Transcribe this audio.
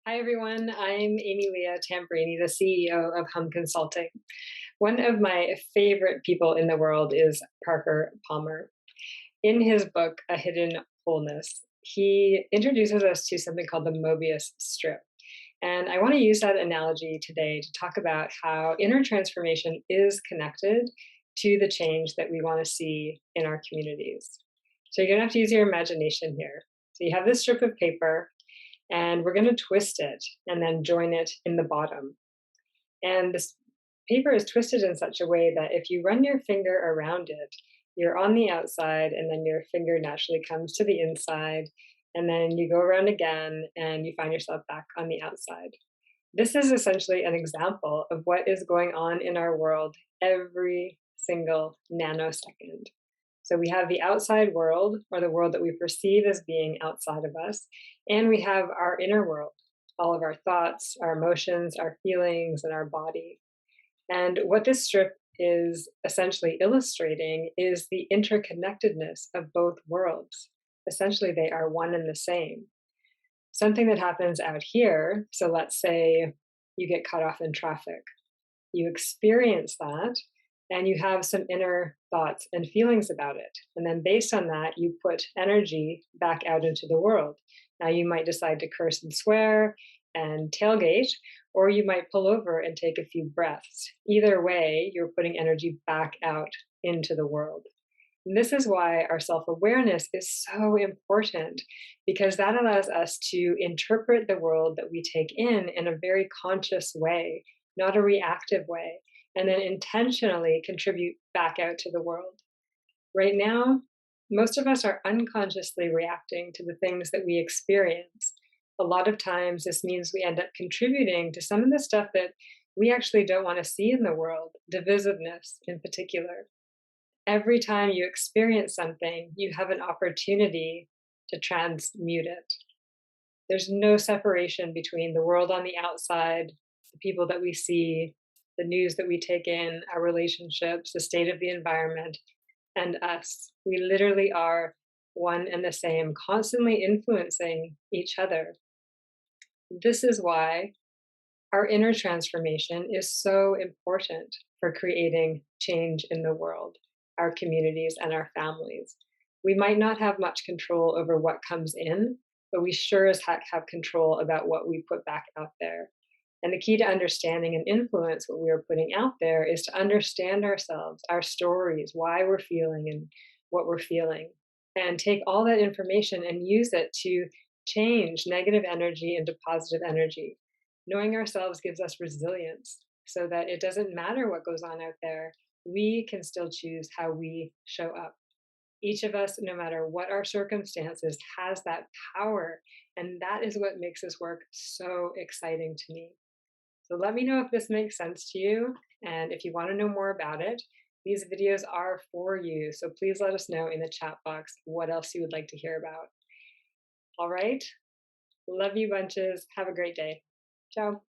Hi, everyone. I'm Ame-Lia Tambrini, the CEO of Hum Consulting. One of my favorite people in the world is Parker Palmer. In his book, A Hidden Wholeness, he introduces us to something called the Mobius strip. And I want to use that analogy today to talk about how inner transformation is connected to the change that we want to see in our communities. So you're going to have to use your imagination here. So you have this strip of paper, and we're going to twist it and then join it in the bottom. And this paper is twisted in such a way that if you run your finger around it, you're on the outside, and then your finger naturally comes to the inside, and then you go around again and you find yourself back on the outside. This is essentially an example of what is going on in our world every single nanosecond. So we have the outside world, or the world that we perceive as being outside of us, and we have our inner world, all of our thoughts, our emotions, our feelings, and our body. And what this strip is essentially illustrating is the interconnectedness of both worlds. Essentially, they are one and the same. Something that happens out here, so let's say you get cut off in traffic, you experience that, and you have some inner thoughts and feelings about it. And then based on that, you put energy back out into the world. Now, you might decide to curse and swear and tailgate, or you might pull over and take a few breaths. Either way, you're putting energy back out into the world. And this is why our self awareness is so important, because that allows us to interpret the world that we take in a very conscious way, not a reactive way, and then intentionally contribute back out to the world. Right now, most of us are unconsciously reacting to the things that we experience. A lot of times, this means we end up contributing to some of the stuff that we actually don't want to see in the world, divisiveness in particular. Every time you experience something, you have an opportunity to transmute it. There's no separation between the world on the outside, the people that we see, the news that we take in, our relationships, the state of the environment, and us. We literally are one and the same, constantly influencing each other. This is why our inner transformation is so important for creating change in the world, our communities, and our families. We might not have much control over what comes in, but we sure as heck have control about what we put back out there. And the key to understanding and influence what we are putting out there is to understand ourselves, our stories, why we're feeling and what we're feeling, and take all that information and use it to change negative energy into positive energy. Knowing ourselves gives us resilience so that it doesn't matter what goes on out there, we can still choose how we show up. Each of us, no matter what our circumstances, has that power. And that is what makes this work so exciting to me. So let me know if this makes sense to you. And if you want to know more about it, these videos are for you. So please let us know in the chat box what else you would like to hear about. All right. Love you bunches. Have a great day. Ciao.